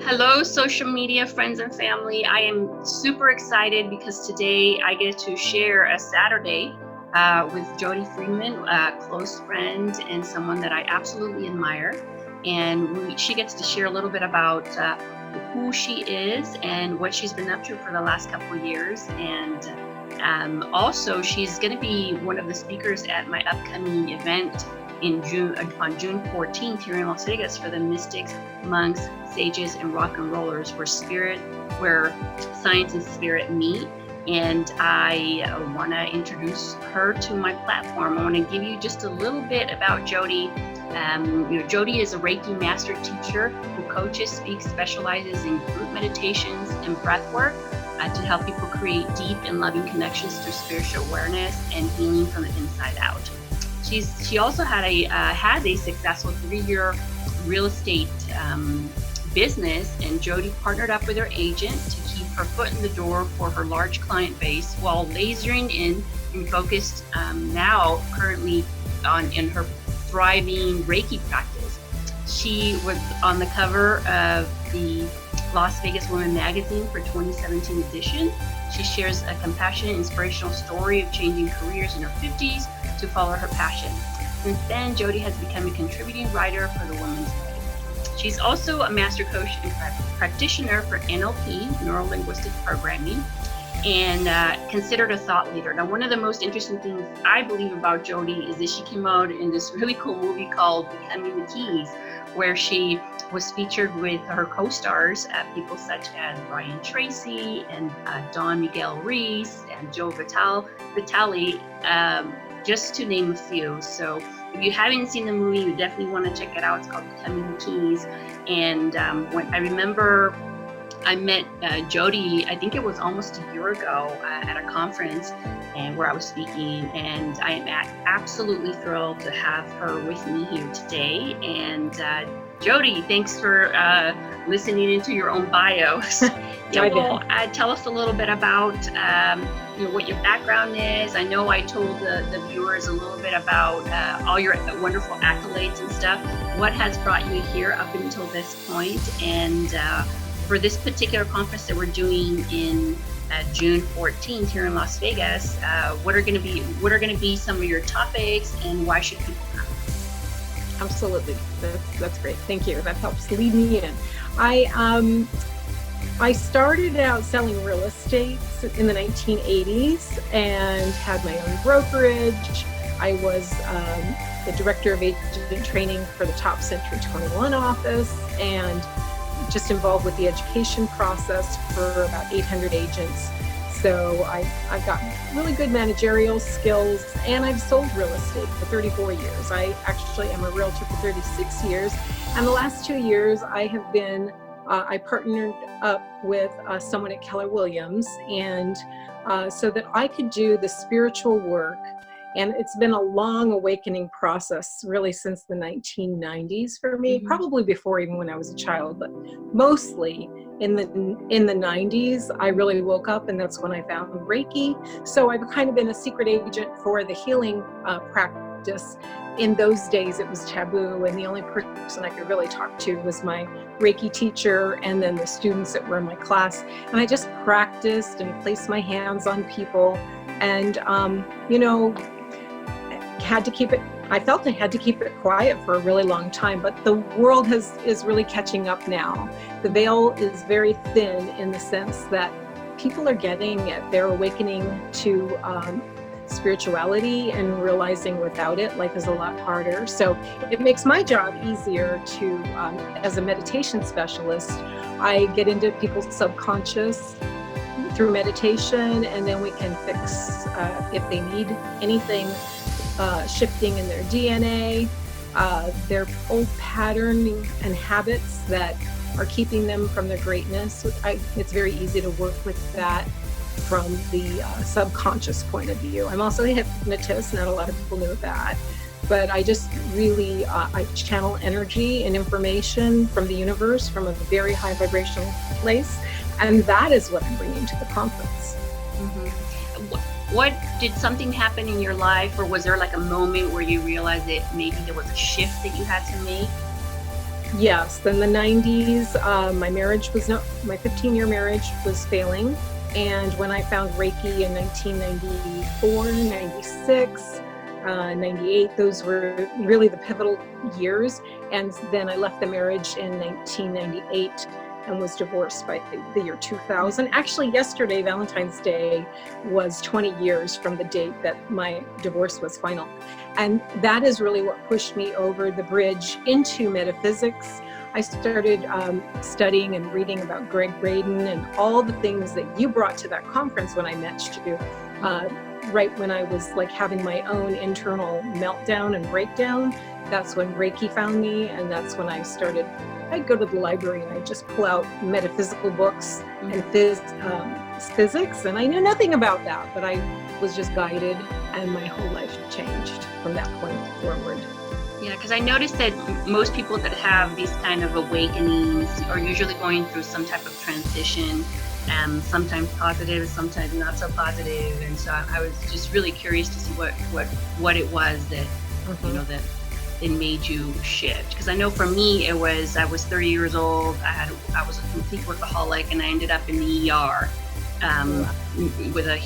Hello, social media friends and family. I am super excited because today I get to share a Saturday with Jody Friedman, a close friend and someone that I absolutely admire. And she gets to share a little bit about who she is and what she's been up to for the last couple of years. And also, she's going to be one of the speakers at my upcoming event on June 14th here in Las Vegas for the Mystics, Monks, Sages, and Rock and Rollers, where science and spirit meet. And I want to introduce her to my platform. I want to give you just a little bit about Jody. Jody is a Reiki master teacher who coaches, speaks, specializes in group meditations and breath work to help people create deep and loving connections through spiritual awareness and healing from the inside out. She also has a successful 3-year real estate business, and Jody partnered up with her agent to keep her foot in the door for her large client base while lasering in and focused now currently in her thriving Reiki practice. She was on the cover of the Las Vegas Women magazine for 2017 edition. She shares a compassionate, inspirational story of changing careers in her 50s to follow her passion. Since then, Jody has become a contributing writer for the Women's Magazine. She's also a master coach and practitioner for NLP, Neuro-Linguistic Programming, and considered a thought leader. Now, one of the most interesting things I believe about Jody is that she came out in this really cool movie called Becoming the Keys, where she was featured with her co-stars, people such as Brian Tracy and Don Miguel Ruiz and Joe Vitale, just to name a few. So if you haven't seen the movie, you definitely want to check it out. It's called Becoming the Keys. And when I remember I met Jody, I think it was almost a year ago at a conference and where I was speaking, and I am absolutely thrilled to have her with me here today. And Jody, thanks for listening into your own bio. Tell us a little bit about what your background is. I know I told the viewers a little bit about all your wonderful accolades and stuff. What has brought you here up until this point? And for this particular conference that we're doing in June 14th here in Las Vegas, what are going to be some of your topics, and why should people come? Absolutely, that's great. Thank you. That helps lead me in. I started out selling real estate in the 1980s and had my own brokerage. I was the director of agent training for the top Century 21 office, and just involved with the education process for about 800 agents. So I've got really good managerial skills, and I've sold real estate for 34 years. I actually am a realtor for 36 years. And the last 2 years I have been, I partnered up with someone at Keller Williams, and so that I could do the spiritual work. And it's been a long awakening process, really, since the 1990s for me, probably before even when I was a child, but mostly in the 90s, I really woke up, and that's when I found Reiki. So I've kind of been a secret agent for the healing practice. In those days, it was taboo, and the only person I could really talk to was my Reiki teacher and then the students that were in my class. And I just practiced and placed my hands on people, and I felt I had to keep it quiet for a really long time, but the world is really catching up now. The veil is very thin in the sense that people are getting it. They're awakening to spirituality and realizing without it, life is a lot harder. So it makes my job easier to, as a meditation specialist, I get into people's subconscious through meditation, and then we can fix if they need anything shifting in their DNA, their old patterning and habits that are keeping them from their greatness. It's very easy to work with that from the subconscious point of view. I'm also a hypnotist. Not a lot of people know that, but I just really I channel energy and information from the universe from a very high vibrational place, and that is what I'm bringing to the conference. What did something happen in your life, or was there like a moment where you realized that maybe there was a shift that you had to make? Yes, in the 90s, my 15-year marriage was failing. And when I found Reiki in 1994, 96, 98, those were really the pivotal years. And then I left the marriage in 1998 and was divorced by the year 2000. Actually, yesterday, Valentine's Day, was 20 years from the date that my divorce was final. And that is really what pushed me over the bridge into metaphysics. I started studying and reading about Greg Braden and all the things that you brought to that conference when I met you, right when I was like having my own internal meltdown and breakdown. That's when Reiki found me, and that's when I'd go to the library and I'd just pull out metaphysical books and physics, and I knew nothing about that, but I was just guided, and my whole life changed from that point forward. Yeah, because I noticed that most people that have these kind of awakenings are usually going through some type of transition, sometimes positive, sometimes not so positive, and so I was just really curious to see what it was that that it made you shift. Because I know for me I was 30 years old. I was a complete workaholic, and I ended up in the ER with a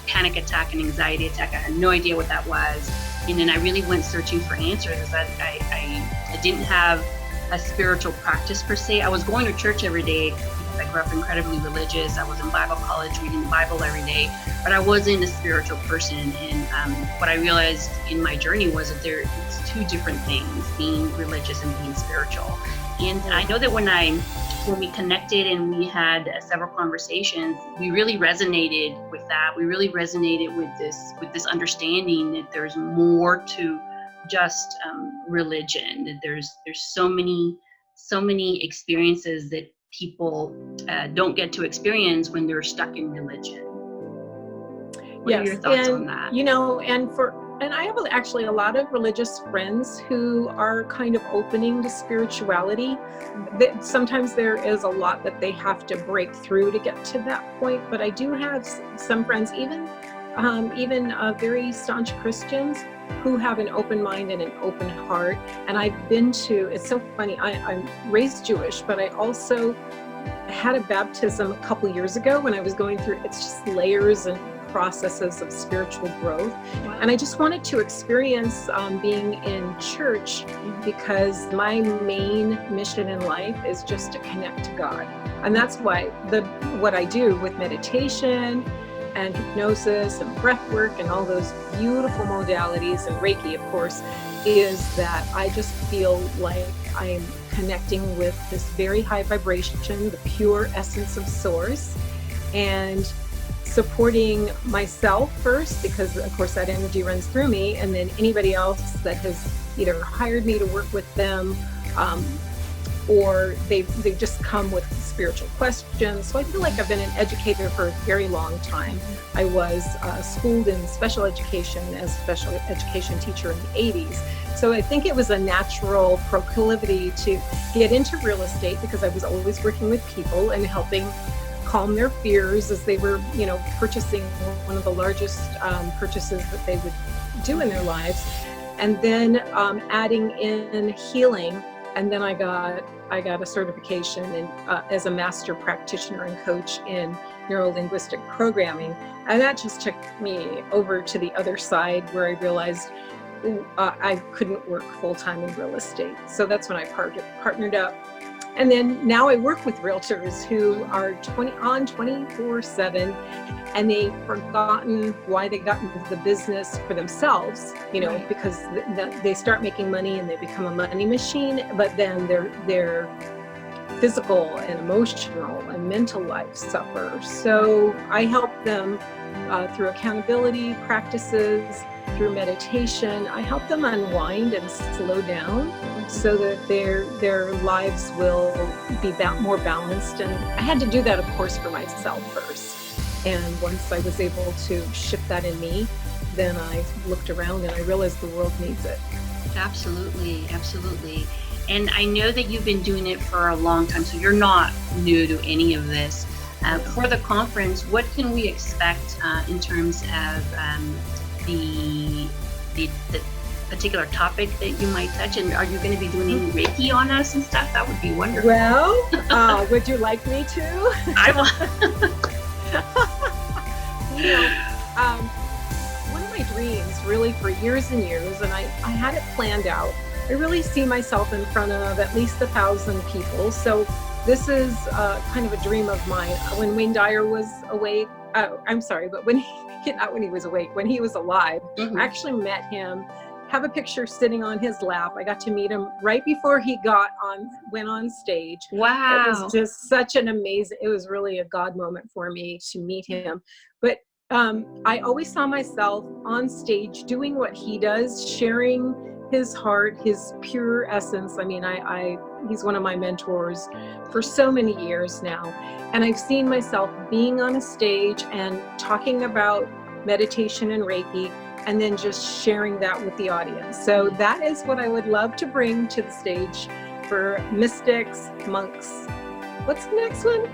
panic attack and anxiety attack. I had no idea what that was. And then I really went searching for answers, because I didn't have a spiritual practice per se. I was going to church every day because I grew up incredibly religious. I was in Bible college reading the Bible every day, but I wasn't a spiritual person. And what I realized in my journey was that it's two different things, being religious and being spiritual. And I know that when we connected and we had several conversations, we really resonated with that. We really resonated with this understanding that there's more to just religion. That there's so many experiences that people don't get to experience when they're stuck in religion. What are your thoughts on that? And I have actually a lot of religious friends who are kind of opening to spirituality. Sometimes there is a lot that they have to break through to get to that point. But I do have some friends, even very staunch Christians, who have an open mind and an open heart. And it's so funny, I'm raised Jewish, but I also had a baptism a couple years ago when I was going through, it's just layers and processes of spiritual growth. Wow. And I just wanted to experience being in church, because my main mission in life is just to connect to God. And that's why what I do with meditation and hypnosis and breath work and all those beautiful modalities, and Reiki, of course, is that I just feel like I'm connecting with this very high vibration, the pure essence of Source, and supporting myself first, because of course that energy runs through me, and then anybody else that has either hired me to work with them, or they've just come with spiritual questions. So I feel like I've been an educator for a very long time. I was schooled in special education as a special education teacher in the 80s. So I think it was a natural proclivity to get into real estate, because I was always working with people and helping calm their fears as they were, purchasing one of the largest purchases that they would do in their lives. And then adding in healing. And then I got a certification as a master practitioner and coach in neuro-linguistic programming. And that just took me over to the other side, where I realized I couldn't work full-time in real estate. So that's when I partnered up. And then now I work with realtors who are 24/7, and they've forgotten why they got into the business for themselves, because they start making money and they become a money machine, but then their physical and emotional and mental life suffer. So I help them through accountability practices, through meditation. I help them unwind and slow down so that their lives will be more balanced. And I had to do that, of course, for myself first. And once I was able to shift that in me, then I looked around and I realized the world needs it. Absolutely, absolutely. And I know that you've been doing it for a long time, so you're not new to any of this. For the conference, what can we expect in terms of the particular topic that you might touch? And are you going to be doing any Reiki on us and stuff? That would be wonderful. Well, would you like me to? I will. One of my dreams really for years and years, and I had it planned out. I really see myself in front of at least 1,000 people. So this is kind of a dream of mine. When Wayne Dyer was awake, I'm sorry, but when not when he was awake, when he was alive, I actually met him, have a picture sitting on his lap. I got to meet him right before he went on stage. Wow. It was just such an amazing, it was really a God moment for me to meet him. But I always saw myself on stage doing what he does, sharing his heart, his pure essence. I mean, he's one of my mentors for so many years now. And I've seen myself being on a stage and talking about meditation and Reiki, and then just sharing that with the audience. So that is what I would love to bring to the stage for mystics, monks. What's the next one?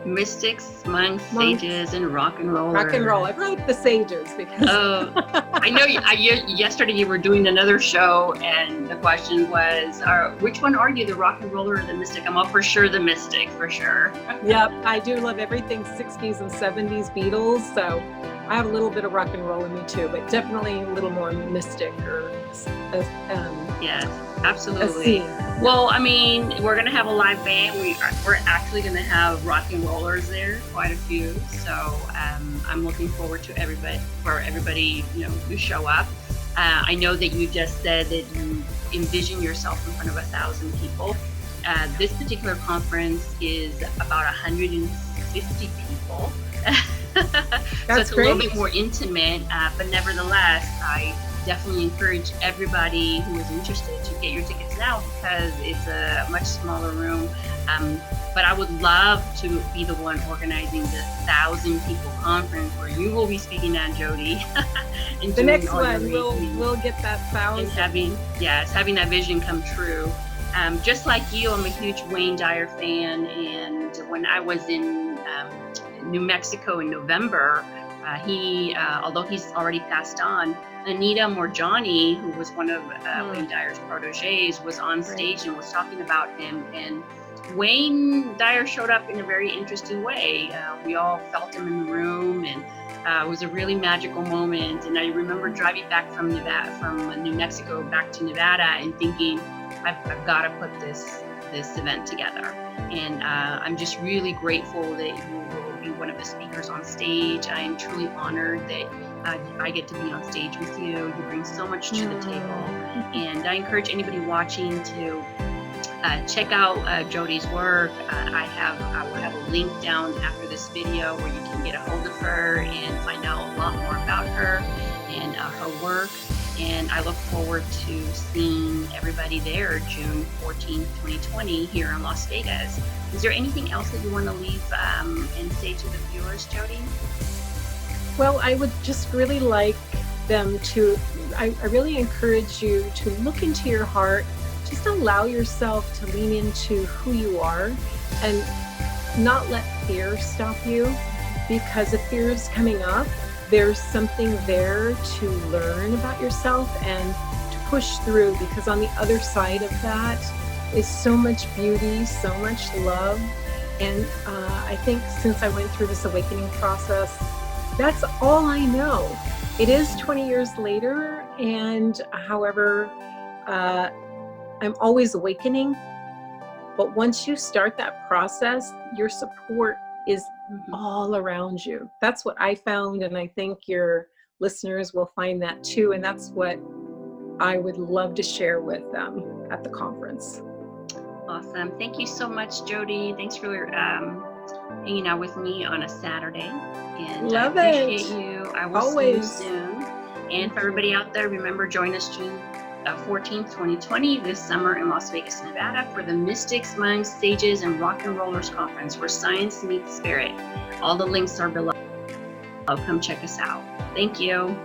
Mystics, monks, sages, and rock and rollers. Rock and roll. I wrote the sages because I know yesterday you were doing another show, and the question was, which one are you, the rock and roller or the mystic? I'm all for sure the mystic, for sure. Yep, I do love everything 60s and 70s Beatles, so I have a little bit of rock and roll in me too, but definitely a little more mystic or yes, absolutely. Well, I mean, we're going to have a live band. We're actually going to have rock and rollers there, quite a few. So I'm looking forward to everybody, to show up. I know that you just said that you envision yourself in front of 1,000 people. This particular conference is about 150 people. So it's great. A little bit more intimate, but nevertheless, I definitely encourage everybody who is interested to get your tickets now, because it's a much smaller room. But I would love to be the one organizing the 1,000 people conference where you will be speaking at, Jody. And the next one, we'll get that 1,000. And having that vision come true. Just like you, I'm a huge Wayne Dyer fan, and when I was in New Mexico in November, although he's already passed on, Anita Morjani, who was one of Wayne Dyer's proteges, was on stage and was talking about him. And Wayne Dyer showed up in a very interesting way. We all felt him in the room, and it was a really magical moment. And I remember driving back from New Mexico back to Nevada and thinking, I've got to put this event together. And I'm just really grateful that you will be one of the speakers on stage. I am truly honored that I get to be on stage with you. You bring so much to the table. And I encourage anybody watching to check out Jody's work. I will have a link down after this video where you can get a hold of her and find out a lot more about her and her work. And I look forward to seeing everybody there June 14th, 2020 here in Las Vegas. Is there anything else that you want to leave and say to the viewers, Jody? Well, I would just really like them to, I really encourage you to look into your heart. Just allow yourself to lean into who you are and not let fear stop you, because if fear is coming up, there's something there to learn about yourself and to push through, because on the other side of that is so much beauty, so much love. And I think since I went through this awakening process, that's all I know. It is 20 years later, and however, I'm always awakening. But once you start that process, your support is all around you. That's what I found, and I think your listeners will find that too. And that's what I would love to share with them at the conference. Awesome. Thank you so much, Jody. Thanks for hanging out with me on a Saturday. And Love I appreciate you. I will always see you soon. And for everybody out there, remember, join us June 14th, 2020 this summer in Las Vegas, Nevada for the Mystics, Monks, Sages, and Rock and Rollers Conference, where science meets spirit. All the links are below. Come check us out. Thank you.